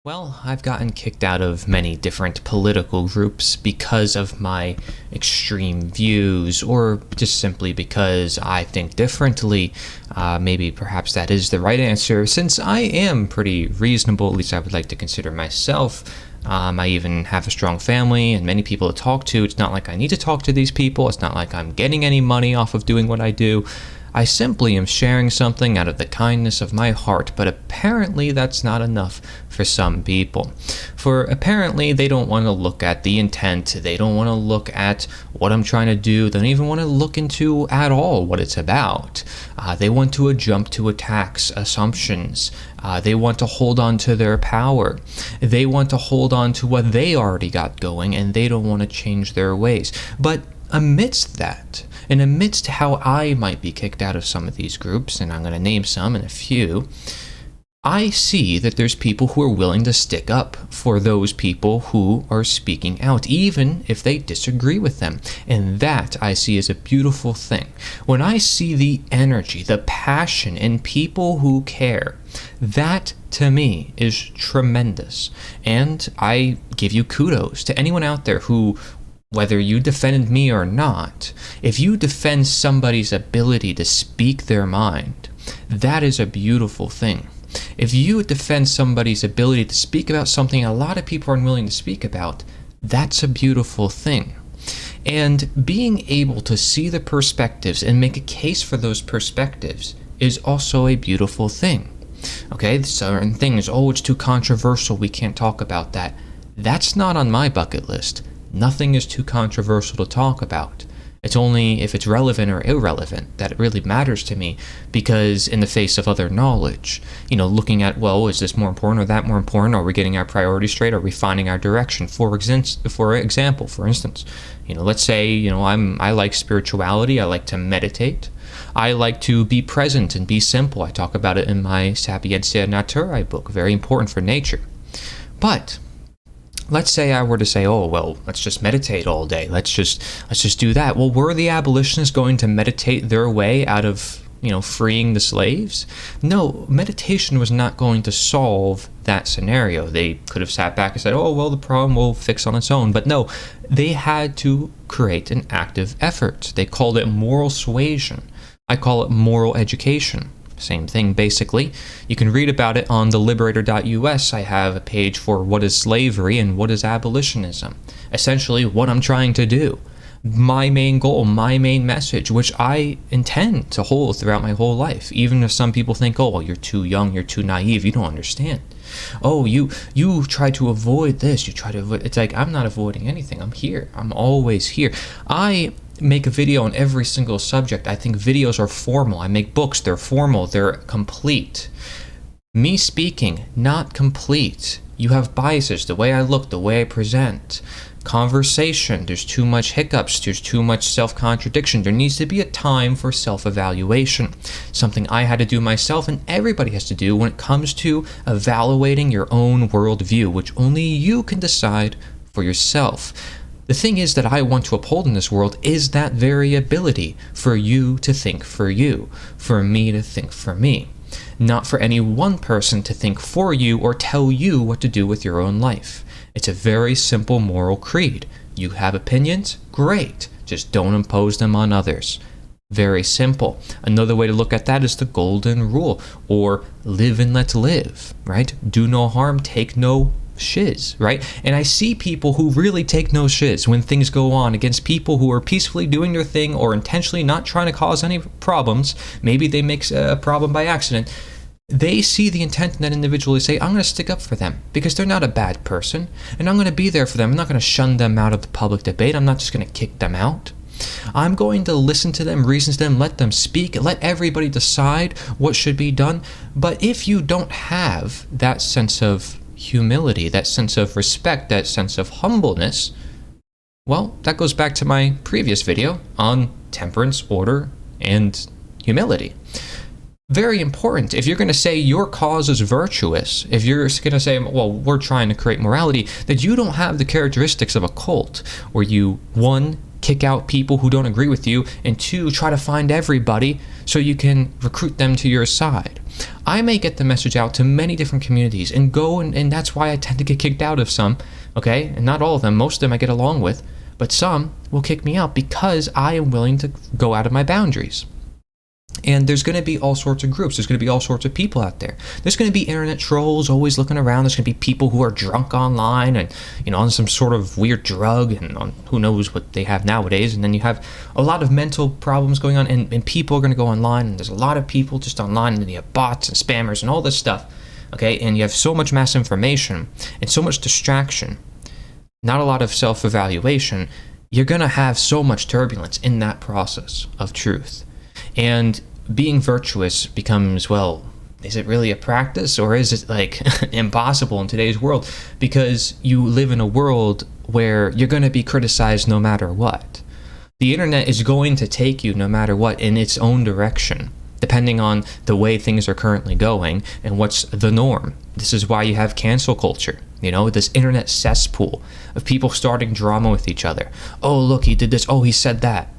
Well, I've gotten kicked out of many different political groups because of my extreme views, or just simply because I think differently. Maybe perhaps that is the right answer, since I am pretty reasonable, at least I would like to consider myself. I even have a strong family and many people to talk to. It's not like I need to talk to these people. It's not like I'm getting any money off of doing what I do. I simply am sharing something out of the kindness of my heart, but apparently that's not enough for some people. For apparently they don't want to look at the intent, they don't want to look at what I'm trying to do, they don't even want to look into at all what it's about. They want to jump to attacks, assumptions. They want to hold on to their power. They want to hold on to what they already got going, and they don't want to change their ways. But amidst that, and amidst how I might be kicked out of some of these groups, and I'm going to name some in a few, I see that there's people who are willing to stick up for those people who are speaking out, even if they disagree with them. And that I see as a beautiful thing. When I see the energy, the passion in people who care, that to me is tremendous. And I give you kudos to anyone out there who, whether you defend me or not, if you defend somebody's ability to speak their mind, that is a beautiful thing. If you defend somebody's ability to speak about something a lot of people are unwilling to speak about, that's a beautiful thing. And being able to see the perspectives and make a case for those perspectives is also a beautiful thing. Okay, certain things, it's too controversial, we can't talk about that. That's not on my bucket list. Nothing is too controversial to talk about. It's only if it's relevant or irrelevant that it really matters to me, because in the face of other knowledge, looking at, is this more important or that more important? Are we getting our priorities straight? Are we finding our direction? For instance, let's say, I like spirituality. I like to meditate. I like to be present and be simple. I talk about it in my Sapientia Naturae book, very important for nature. But let's say I were to say, let's just meditate all day. Let's just do that. Well, were the abolitionists going to meditate their way out of, freeing the slaves? No, meditation was not going to solve that scenario. They could have sat back and said, the problem will fix on its own. But no, they had to create an active effort. They called it moral suasion. I call it moral education. Same thing, basically. You can read about it on theliberator.us. I have a page for what is slavery and what is abolitionism. Essentially, what I'm trying to do. My main goal, my main message, which I intend to hold throughout my whole life. Even if some people think, you're too young, you're too naive, you don't understand. You try to avoid this, it's like, I'm not avoiding anything. I'm here. I'm always here. I make a video on every single subject. I think videos are formal. I make books, they're formal, they're complete. Me speaking, not complete. You have biases, the way I look, the way I present. Conversation, there's too much hiccups, there's too much self-contradiction. There needs to be a time for self-evaluation. Something I had to do myself, and everybody has to do when it comes to evaluating your own worldview, which only you can decide for yourself. The thing is that I want to uphold in this world is that very ability for you to think for you, for me to think for me. Not for any one person to think for you or tell you what to do with your own life. It's a very simple moral creed. You have opinions? Great. Just don't impose them on others. Very simple. Another way to look at that is the golden rule, or live and let live, right? Do no harm, take no shiz, right? And I see people who really take no shiz when things go on against people who are peacefully doing their thing or intentionally not trying to cause any problems. Maybe they make a problem by accident. They see the intent in that individual. They say, I'm going to stick up for them because they're not a bad person, and I'm going to be there for them. I'm not going to shun them out of the public debate. I'm not just going to kick them out. I'm going to listen to them, reason to them, let them speak, let everybody decide what should be done. But if you don't have that sense of humility, that sense of respect, that sense of humbleness, that goes back to my previous video on temperance, order, and humility. Very important. If you're going to say your cause is virtuous, if you're going to say, we're trying to create morality, that you don't have the characteristics of a cult, where you, one, kick out people who don't agree with you, and 2, try to find everybody so you can recruit them to your side. I may get the message out to many different communities and and that's why I tend to get kicked out of some, okay? And not all of them, most of them I get along with, but some will kick me out because I am willing to go out of my boundaries. And there's going to be all sorts of groups. There's going to be all sorts of people out there. There's going to be internet trolls always looking around. There's going to be people who are drunk online and, on some sort of weird drug and on who knows what they have nowadays. And then you have a lot of mental problems going on, and people are going to go online, and there's a lot of people just online, and then you have bots and spammers and all this stuff, okay? And you have so much mass information and so much distraction, not a lot of self-evaluation. You're going to have so much turbulence in that process of truth. And being virtuous becomes, well, is it really a practice, or is it like impossible in today's world? Because you live in a world where you're going to be criticized no matter what. The internet is going to take you no matter what in its own direction, depending on the way things are currently going and what's the norm. This is why you have cancel culture, this internet cesspool of people starting drama with each other. Oh, look, he did this. Oh, he said that.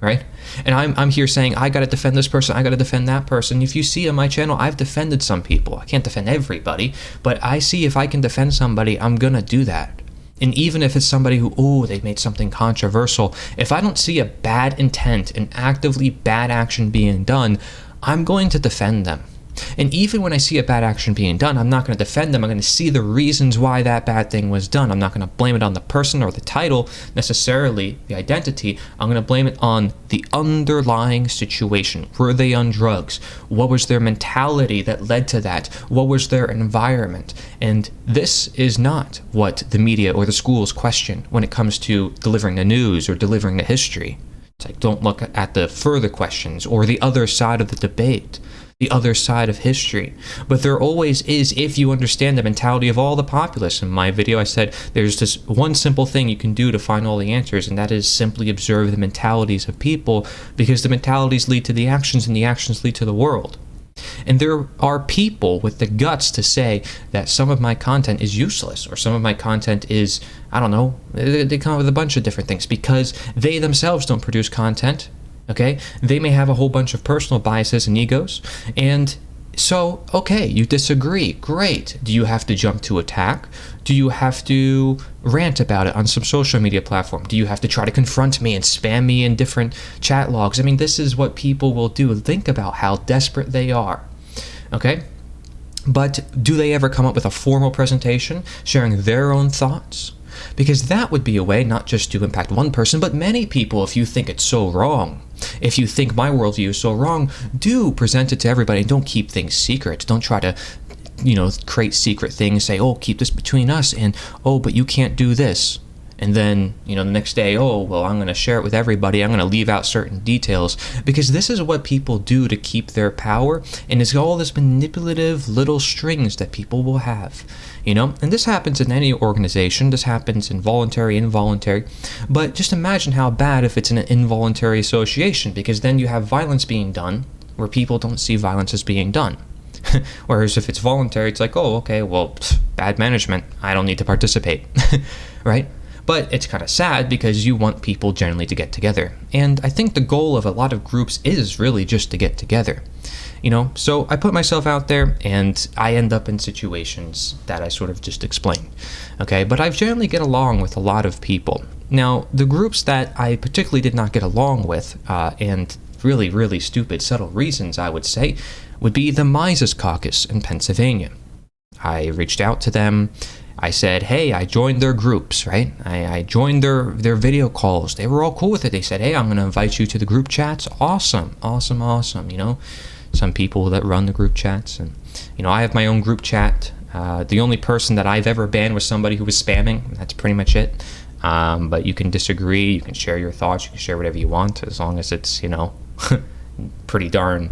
Right? And I'm here saying, I got to defend this person, I got to defend that person. If you see on my channel, I've defended some people. I can't defend everybody, but I see if I can defend somebody, I'm going to do that. And even if it's somebody who, they made something controversial, if I don't see a bad intent and actively bad action being done, I'm going to defend them. And even when I see a bad action being done, I'm not going to defend them. I'm going to see the reasons why that bad thing was done. I'm not going to blame it on the person or the title, necessarily the identity. I'm going to blame it on the underlying situation. Were they on drugs? What was their mentality that led to that? What was their environment? And this is not what the media or the schools question when it comes to delivering the news or delivering the history. It's like, don't look at the further questions or the other side of the debate, the other side of history. But there always is, if you understand the mentality of all the populace. In my video, I said there's this one simple thing you can do to find all the answers, and that is simply observe the mentalities of people, because the mentalities lead to the actions, and the actions lead to the world. And there are people with the guts to say that some of my content is useless, or some of my content is, I don't know, they come up with a bunch of different things because they themselves don't produce content. Okay, they may have a whole bunch of personal biases and egos, and so, okay, you disagree, great. Do you have to jump to attack? Do you have to rant about it on some social media platform? Do you have to try to confront me and spam me in different chat logs? I mean, this is what people will do. Think about how desperate they are, okay? But do they ever come up with a formal presentation sharing their own thoughts? Because that would be a way not just to impact one person, but many people. If you think it's so wrong, if you think my worldview is so wrong, do present it to everybody, and don't keep things secret. Don't try to, create secret things, say, oh, keep this between us, and, oh, but you can't do this. And then, the next day, oh, well, I'm going to share it with everybody. I'm going to leave out certain details, because this is what people do to keep their power. And it's all this manipulative little strings that people will have, And this happens in any organization. This happens in voluntary, involuntary. But just imagine how bad if it's an involuntary association, because then you have violence being done where people don't see violence as being done. Whereas if it's voluntary, it's like, oh, okay, well, bad management. I don't need to participate, right? But it's kind of sad because you want people generally to get together. And I think the goal of a lot of groups is really just to get together. So I put myself out there and I end up in situations that I sort of just explained. Okay, but I generally get along with a lot of people. Now, the groups that I particularly did not get along with, and really, really stupid, subtle reasons, I would say, would be the Mises Caucus in Pennsylvania. I reached out to them. I said, hey, I joined their groups, right? I joined their video calls. They were all cool with it. They said, hey, I'm going to invite you to the group chats. Awesome. Some people that run the group chats. And, I have my own group chat. The only person that I've ever banned was somebody who was spamming. That's pretty much it. But you can disagree. You can share your thoughts. You can share whatever you want, as long as it's, pretty darn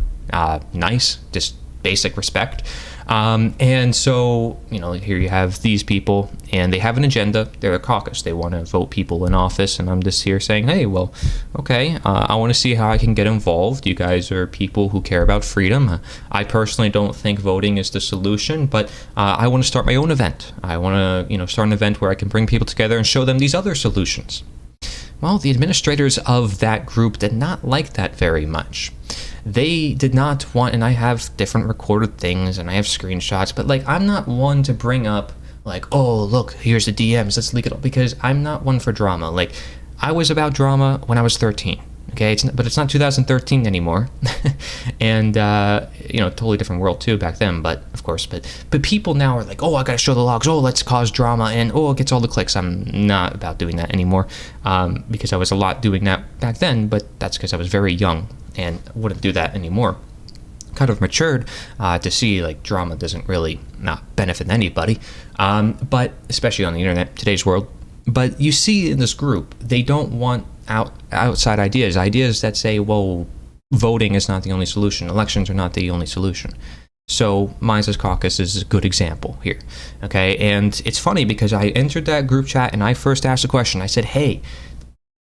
nice, just basic respect. And so, here you have these people, and they have an agenda. They're a caucus. They want to vote people in office, and I'm just here saying, hey, well, okay, I want to see how I can get involved. You guys are people who care about freedom. I personally don't think voting is the solution, but I want to start my own event. I want to, start an event where I can bring people together and show them these other solutions. Well, the administrators of that group did not like that very much. They did not want, and I have different recorded things and I have screenshots, but like, I'm not one to bring up like, oh, look, here's the DMs, let's leak it all, because I'm not one for drama. Like, I was about drama when I was 13. Okay, but it's not 2013 anymore, and totally different world too back then. But of course, but people now are like, oh, I gotta show the logs. Oh, let's cause drama, and oh, it gets all the clicks. I'm not about doing that anymore, because I was a lot doing that back then. But that's because I was very young and wouldn't do that anymore. Kind of matured to see like drama doesn't really not benefit anybody, but especially on the internet, today's world. But you see in this group, they don't want outside ideas that say, well, voting is not the only solution. Elections are not the only solution. So Mises Caucus is a good example here. Okay, and it's funny because I entered that group chat and I first asked a question. I said, hey,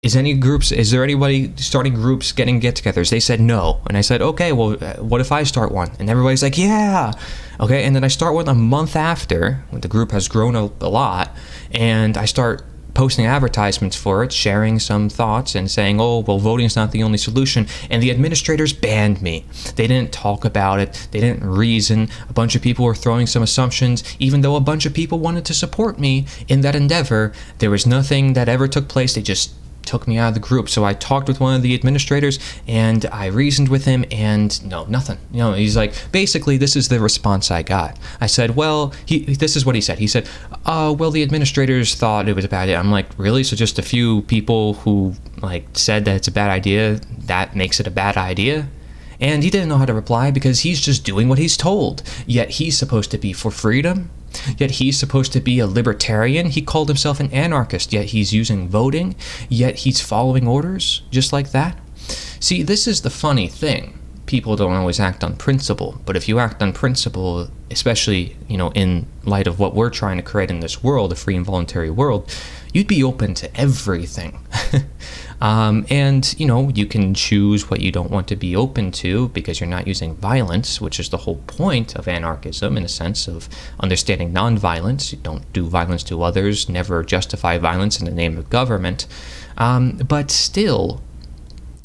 is there anybody starting groups, getting get-togethers? They said no. And I said, okay, well, what if I start one? And everybody's like, yeah. Okay, and then I start one a month after, when the group has grown a lot, and I start posting advertisements for it, sharing some thoughts and saying, oh, well, voting is not the only solution. And the administrators banned me. They didn't talk about it. They didn't reason. A bunch of people were throwing some assumptions. Even though a bunch of people wanted to support me in that endeavor, there was nothing that ever took place. They just took me out of the group. So I talked with one of the administrators and I reasoned with him, and no, nothing. He's like, basically, this is the response I got. I said, well, this is what he said. He said, well, the administrators thought it was a bad idea. I'm like, really? So just a few people who like said that it's a bad idea, that makes it a bad idea? And he didn't know how to reply because he's just doing what he's told. Yet he's supposed to be for freedom. Yet he's supposed to be a libertarian. He called himself an anarchist, yet he's using voting. Yet he's following orders just like that. See, this is the funny thing. People don't always act on principle, but if you act on principle, especially, in light of what we're trying to create in this world, a free and voluntary world, you'd be open to everything. And, you can choose what you don't want to be open to because you're not using violence, which is the whole point of anarchism in a sense of understanding nonviolence. You don't do violence to others, never justify violence in the name of government. But still,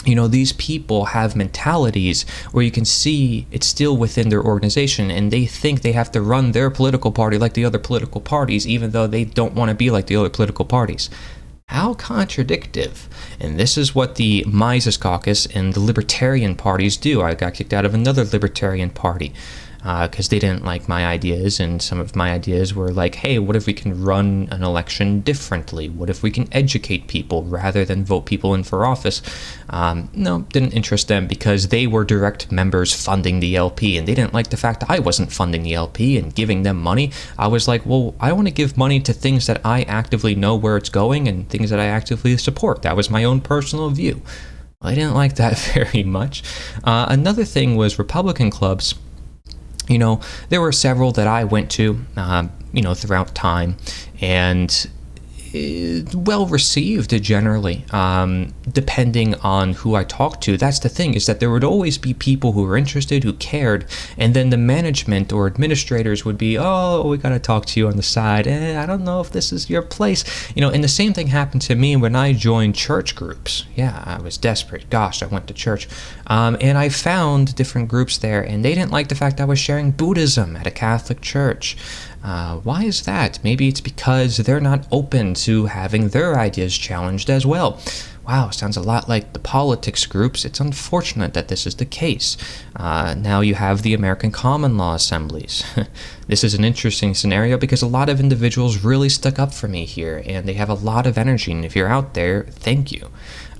these people have mentalities where you can see it's still within their organization, and they think they have to run their political party like the other political parties, even though they don't want to be like the other political parties. How contradictive. And this is what the Mises Caucus and the Libertarian parties do. I got kicked out of another Libertarian party because they didn't like my ideas, and some of my ideas were like, hey, what if we can run an election differently? What if we can educate people rather than vote people in for office? No, didn't interest them because they were direct members funding the LP, and they didn't like the fact that I wasn't funding the LP and giving them money. I was like, well, I want to give money to things that I actively know where it's going and things that I actively support. That was my own personal view. I didn't like that very much. Another thing was Republican clubs. There were several that I went to, throughout time, and well received generally, depending on who I talked to. That's the thing, is that there would always be people who were interested, who cared, and then the management or administrators would be, oh, we gotta talk to you on the side, I don't know if this is your place, and the same thing happened to me when I joined church groups. Yeah, I was desperate. Gosh, I went to church, and I found different groups there, and they didn't like the fact I was sharing Buddhism at a Catholic church. Why is that? Maybe it's because they're not open to having their ideas challenged as well. Wow, sounds a lot like the politics groups. It's unfortunate that this is the case. Now you have the American Common Law Assemblies. This is an interesting scenario because a lot of individuals really stuck up for me here, and they have a lot of energy, and if you're out there, thank you.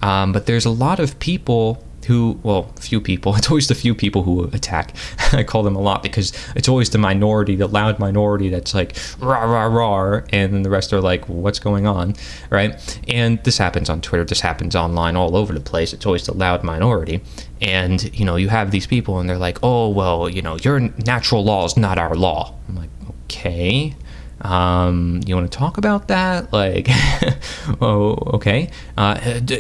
But there's a lot of people few people. It's always the few people who attack. I call them a lot because it's always the minority, the loud minority that's like, rah, rah, rah, and then the rest are like, what's going on, right? And this happens on Twitter, this happens online all over the place. It's always the loud minority. And, you have these people and they're like, oh, well, your natural law is not our law. I'm like, okay. You want to talk about that? Like, oh, okay.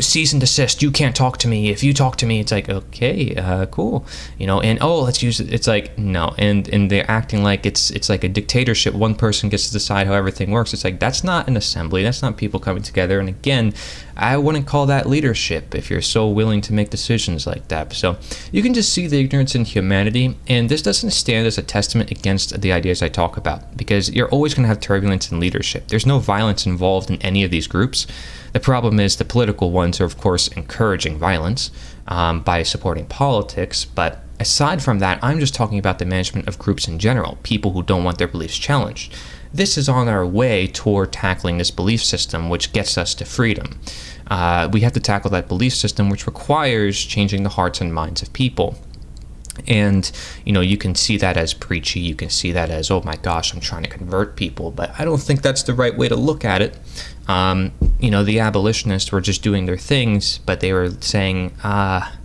Cease and desist. You can't talk to me. If you talk to me, it's like, okay, cool. And let's use it. It's like, no. And they're acting like it's like a dictatorship. One person gets to decide how everything works. It's like, that's not an assembly. That's not people coming together. And again, I wouldn't call that leadership if you're so willing to make decisions like that. So you can just see the ignorance in humanity. And this doesn't stand as a testament against the ideas I talk about, because you're always going to have turbulence in leadership. There's no violence involved in any of these groups. The problem is the political ones are, of course, encouraging violence by supporting politics. But aside from that, I'm just talking about the management of groups in general, people who don't want their beliefs challenged. This is on our way toward tackling this belief system, which gets us to freedom. We have to tackle that belief system, which requires changing the hearts and minds of people. And, you can see that as preachy. You can see that as, oh my gosh, I'm trying to convert people. But I don't think that's the right way to look at it. The abolitionists were just doing their things, but they were saying,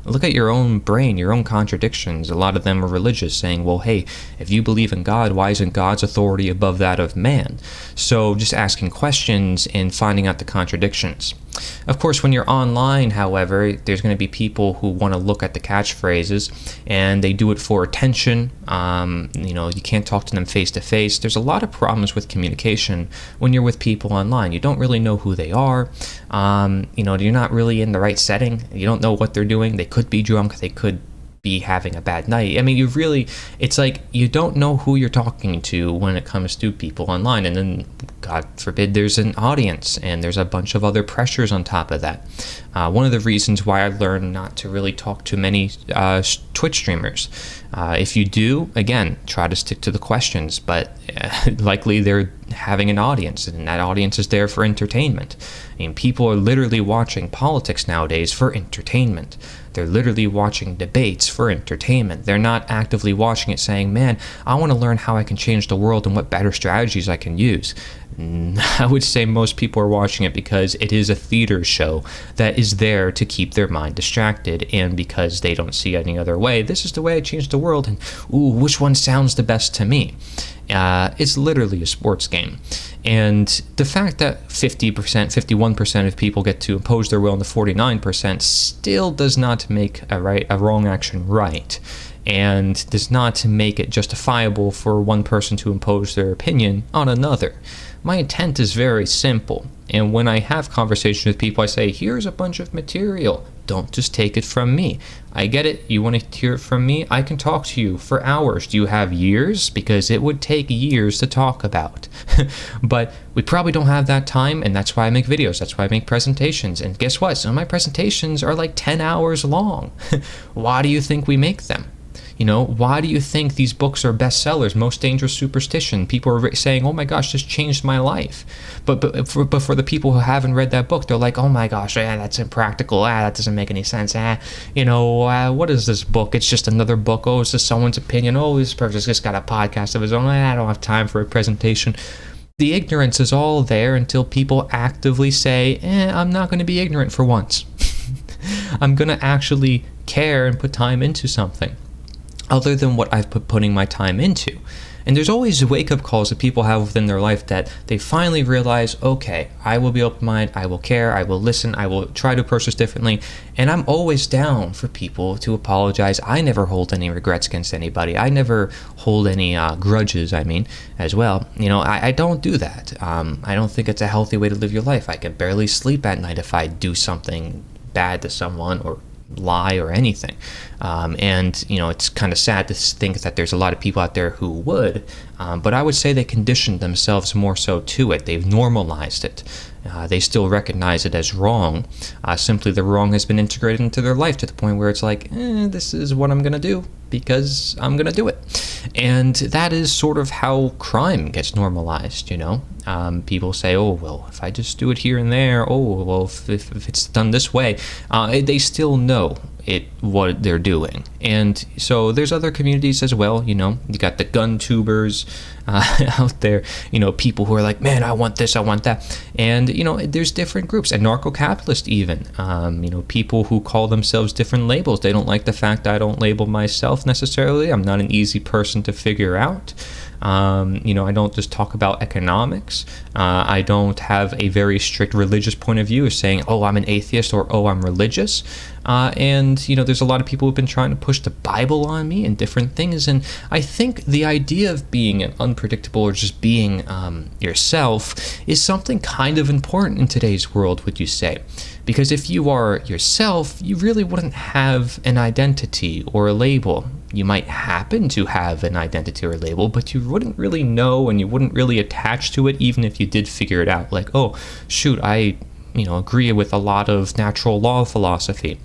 look at your own brain, your own contradictions. A lot of them were religious, saying, well, hey, if you believe in God, why isn't God's authority above that of man? So just asking questions and finding out the contradictions. Of course, when you're online, however, there's going to be people who want to look at the catchphrases, and they do it for attention. You can't talk to them face to face. There's a lot of problems with communication when you're with people online. You don't really know who they are. You're not really in the right setting. You don't know what they're doing. They could be drunk. They could be having a bad night. I mean, it's like you don't know who you're talking to when it comes to people online. And then, God forbid, there's an audience and there's a bunch of other pressures on top of that. One of the reasons why I learned not to really talk to many Twitch streamers. If you do, again, try to stick to the questions, but likely they're having an audience, and that audience is there for entertainment. I mean, people are literally watching politics nowadays for entertainment. They're literally watching debates for entertainment. They're not actively watching it saying, man, I want to learn how I can change the world and what better strategies I can use. I would say most people are watching it because it is a theater show that is there to keep their mind distracted, and because they don't see any other way. This is the way I change the world, and which one sounds the best to me? It's literally a sports game. And the fact that 50%, 51% of people get to impose their will on the 49% still does not make a wrong action right, and does not make it justifiable for one person to impose their opinion on another. My intent is very simple, and when I have conversations with people, I say, here's a bunch of material. Don't just take it from me. I get it. You want to hear it from me? I can talk to you for hours. Do you have years? Because it would take years to talk about. But we probably don't have that time, and that's why I make videos. That's why I make presentations. And guess what? Some of my presentations are like 10 hours long. Why do you think we make them? Why do you think these books are bestsellers? Most Dangerous Superstition. People are saying, oh my gosh, this changed my life. But for the people who haven't read that book, they're like, oh my gosh, that's impractical. That doesn't make any sense. What is this book? It's just another book. Oh, it's just someone's opinion. Oh, this person's just got a podcast of his own. I don't have time for a presentation. The ignorance is all there until people actively say, I'm not going to be ignorant for once. I'm going to actually care and put time into something other than what I've putting my time into. And there's always wake-up calls that people have within their life that they finally realize, okay, I will be open-minded, I will care, I will listen, I will try to approach this differently, and I'm always down for people to apologize. I never hold any regrets against anybody. I never hold any grudges, as well. I don't do that. I don't think it's a healthy way to live your life. I can barely sleep at night if I do something bad to someone or lie or anything. It's kind of sad to think that there's a lot of people out there who would, but I would say they conditioned themselves more so to it. They've normalized it. They still recognize it as wrong. Simply the wrong has been integrated into their life to the point where it's like, this is what I'm going to do because I'm going to do it. And that is sort of how crime gets normalized, People say, oh, well, if I just do it here and there, oh, well, if it's done this way, they still know what they're doing. And so there's other communities as well. You got the gun tubers out there, people who are like, man, I want this, I want that. And there's different groups, anarcho-capitalist even, people who call themselves different labels. They don't like the fact I don't label myself necessarily. I'm not an easy person to figure out. I don't just talk about economics. I don't have a very strict religious point of view of saying, oh, I'm an atheist, or oh, I'm religious. There's a lot of people who've been trying to push the Bible on me and different things. And I think the idea of being unpredictable or just being yourself is something kind of important in today's world, would you say? Because if you are yourself, you really wouldn't have an identity or a label. You might happen to have an identity or a label, but you wouldn't really know, and you wouldn't really attach to it, even if you did figure it out. Like, oh, shoot, I agree with a lot of natural law philosophy.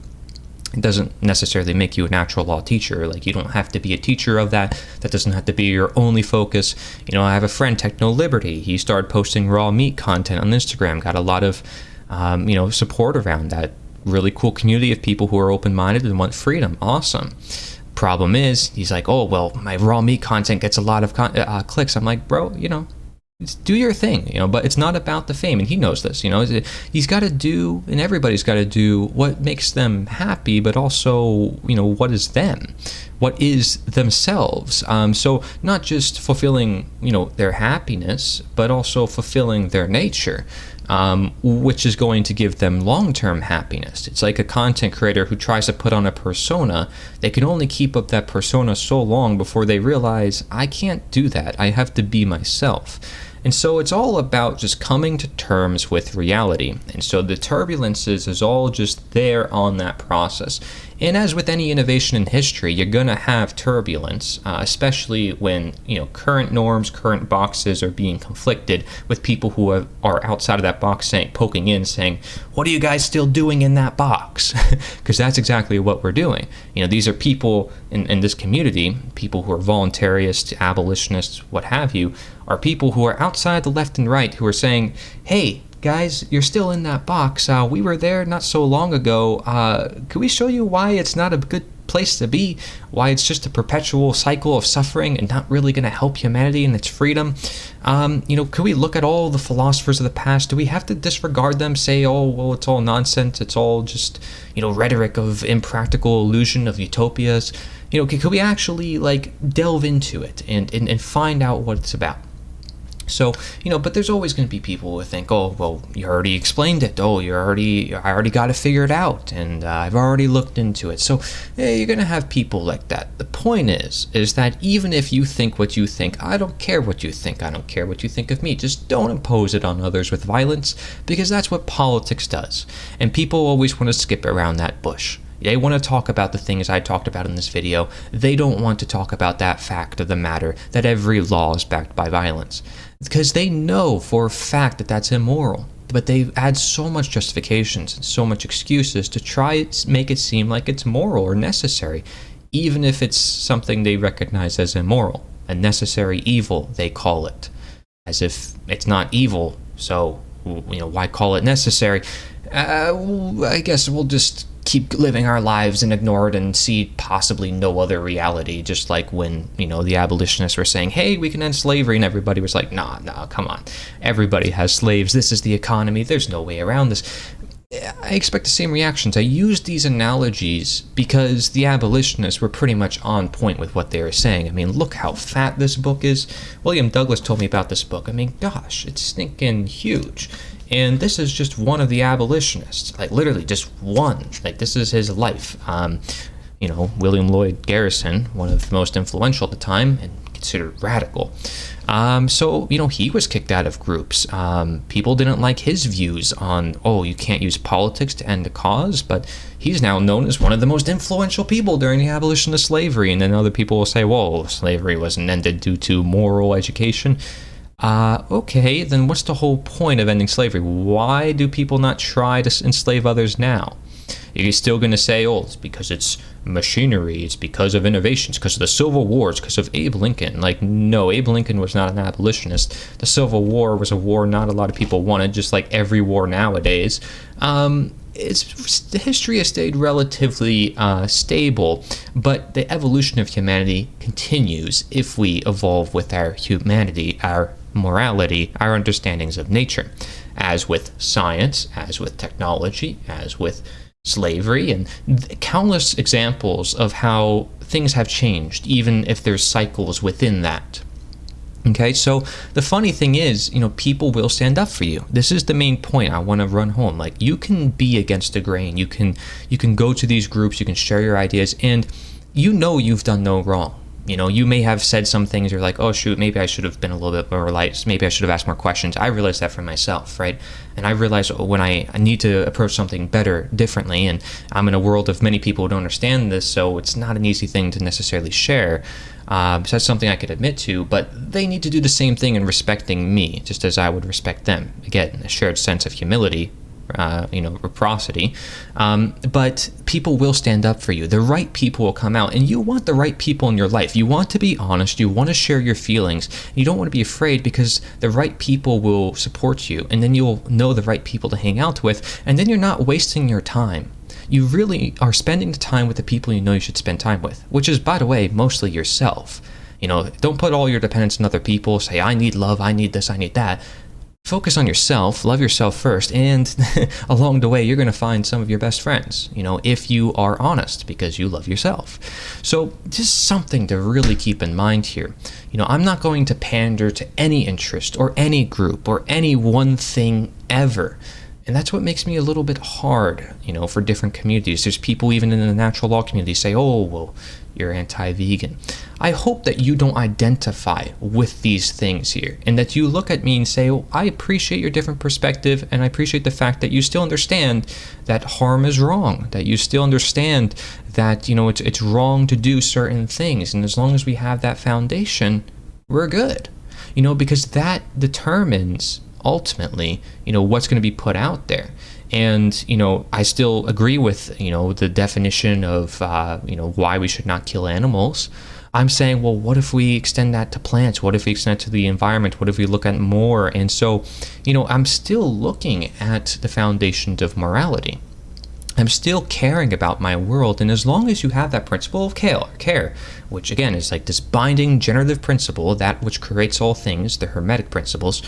It doesn't necessarily make you a natural law teacher. Like, you don't have to be a teacher of that. That doesn't have to be your only focus. I have a friend, Techno Liberty. He started posting raw meat content on Instagram, got a lot of support around that. Really cool community of people who are open-minded and want freedom. Awesome. Problem is, he's like, oh, well, my raw meat content gets a lot of clicks. I'm like, bro, do your thing, but it's not about the fame. And he knows this, he's got to do, and everybody's got to do what makes them happy, but also, what is them? What is themselves? So not just fulfilling, their happiness, but also fulfilling their nature. Which is going to give them long-term happiness. It's like a content creator who tries to put on a persona. They can only keep up that persona so long before they realize, I can't do that. I have to be myself. And so it's all about just coming to terms with reality. And so the turbulences is all just there on that process. And as with any innovation in history, you're going to have turbulence, especially when current norms, current boxes are being conflicted with people who are outside of that box poking in, saying, what are you guys still doing in that box? Because that's exactly what we're doing. These are people in this community, people who are voluntarists, abolitionists, what have you, are people who are outside the left and right who are saying, hey, guys, you're still in that box. We were there not so long ago. Could we show you why it's not a good place to be? Why it's just a perpetual cycle of suffering and not really going to help humanity and its freedom? Could we look at all the philosophers of the past? Do we have to disregard them? Say, oh, well, it's all nonsense. It's all just, rhetoric of impractical illusion of utopias. Could we actually delve into it and find out what it's about? So, but there's always going to be people who think, oh, well, you already explained it. Oh, I already got it figured out, and I've already looked into it. So, you're going to have people like that. The point is that even if you think what you think, I don't care what you think. I don't care what you think of me. Just don't impose it on others with violence, because that's what politics does. And people always want to skip around that bush. They want to talk about the things I talked about in this video. They don't want to talk about that fact of the matter, that every law is backed by violence. Because they know for a fact that that's immoral. But they add so much justifications and so much excuses to try to make it seem like it's moral or necessary, even if it's something they recognize as immoral. A necessary evil, they call it. As if it's not evil, so, why call it necessary? I guess we'll just keep living our lives and ignore it and see possibly no other reality, just like when, the abolitionists were saying, hey, we can end slavery, and everybody was like, nah, come on. Everybody has slaves. This is the economy. There's no way around this. I expect the same reactions. I use these analogies because the abolitionists were pretty much on point with what they were saying. I mean, look how fat this book is. William Douglas told me about this book. I mean, gosh, it's stinking huge. And this is just one of the abolitionists, literally just one. This is his life. William Lloyd Garrison, one of the most influential at the time and considered radical. So he was kicked out of groups. People didn't like his views on, you can't use politics to end a cause, but he's now known as one of the most influential people during the abolition of slavery. And then other people will say, well, slavery wasn't ended due to moral education. Okay, then what's the whole point of ending slavery? Why do people not try to enslave others now? You're still going to say, it's because it's machinery, it's because of innovations, because of the Civil War, it's because of Abe Lincoln. No, Abe Lincoln was not an abolitionist. The Civil War was a war not a lot of people wanted, just like every war nowadays. History has stayed relatively stable, but the evolution of humanity continues if we evolve with our humanity, our morality, our understandings of nature, as with science, as with technology, as with slavery, and countless examples of how things have changed, even if there's cycles within that. Okay, so the funny thing is, people will stand up for you. This is the main point I want to run home. Like, you can be against the grain. You can go to these groups, you can share your ideas, and you've done no wrong. You may have said some things, you're like, oh shoot, maybe I should have been a little bit more light, maybe I should have asked more questions. I realized that for myself, right? And I realized when I need to approach something better, differently, and I'm in a world of many people who don't understand this, so it's not an easy thing to necessarily share. So that's something I could admit to, but they need to do the same thing in respecting me, just as I would respect them. Again, a shared sense of humility, reciprocity. But people will stand up for you. The right people will come out, and you want the right people in your life. You want to be honest. You want to share your feelings. You don't want to be afraid, because the right people will support you, and then you'll know the right people to hang out with, and then you're not wasting your time. You really are spending the time with the people you should spend time with, which is, by the way, mostly yourself. Don't put all your dependence on other people. Say, I need love, I need this, I need that. Focus on yourself, love yourself first, and along the way, you're going to find some of your best friends, if you are honest, because you love yourself. So just something to really keep in mind here. I'm not going to pander to any interest or any group or any one thing ever. And that's what makes me a little bit hard, for different communities. There's people even in the natural law community say, oh, well, you're anti-vegan. I hope that you don't identify with these things here, and that you look at me and say, well, I appreciate your different perspective, and I appreciate the fact that you still understand that harm is wrong, that you still understand that, it's wrong to do certain things. And as long as we have that foundation, we're good, because that determines ultimately, what's going to be put out there. And, I still agree with, the definition of, why we should not kill animals. I'm saying, well, what if we extend that to plants? What if we extend it to the environment? What if we look at more? And so, I'm still looking at the foundations of morality. I'm still caring about my world. And as long as you have that principle of care, which again is like this binding generative principle, that which creates all things, the Hermetic principles.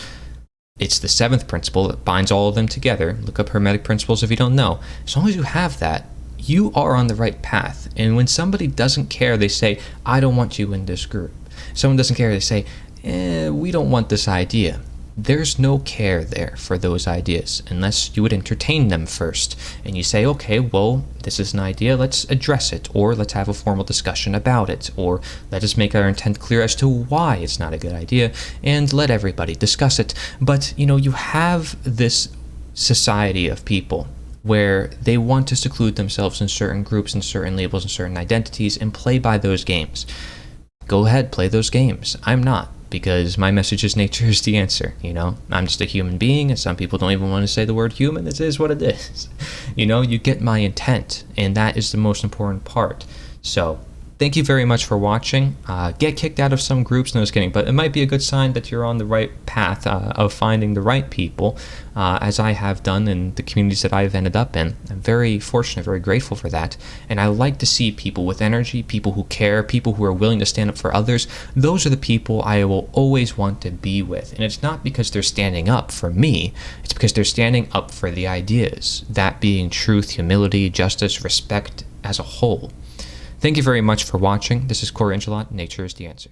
It's the seventh principle that binds all of them together. Look up Hermetic principles if you don't know. As long as you have that, you are on the right path. And when somebody doesn't care, they say, I don't want you in this group. Someone doesn't care, they say, we don't want this idea. There's no care there for those ideas unless you would entertain them first. And you say, okay, well, this is an idea, let's address it, or let's have a formal discussion about it, or let us make our intent clear as to why it's not a good idea, and let everybody discuss it. But, you have this society of people where they want to seclude themselves in certain groups and certain labels and certain identities and play by those games. Go ahead, play those games. I'm not. Because my message is nature is the answer, I'm just a human being, and some people don't even want to say the word human. It is what it is. You get my intent, and that is the most important part. So thank you very much for watching. Get kicked out of some groups, no, just kidding, but it might be a good sign that you're on the right path of finding the right people, as I have done in the communities that I've ended up in. I'm very fortunate, very grateful for that, and I like to see people with energy, people who care, people who are willing to stand up for others. Those are the people I will always want to be with, and it's not because they're standing up for me, it's because they're standing up for the ideas, that being truth, humility, justice, respect as a whole. Thank you very much for watching. This is Corey Angelot. Nature is the answer.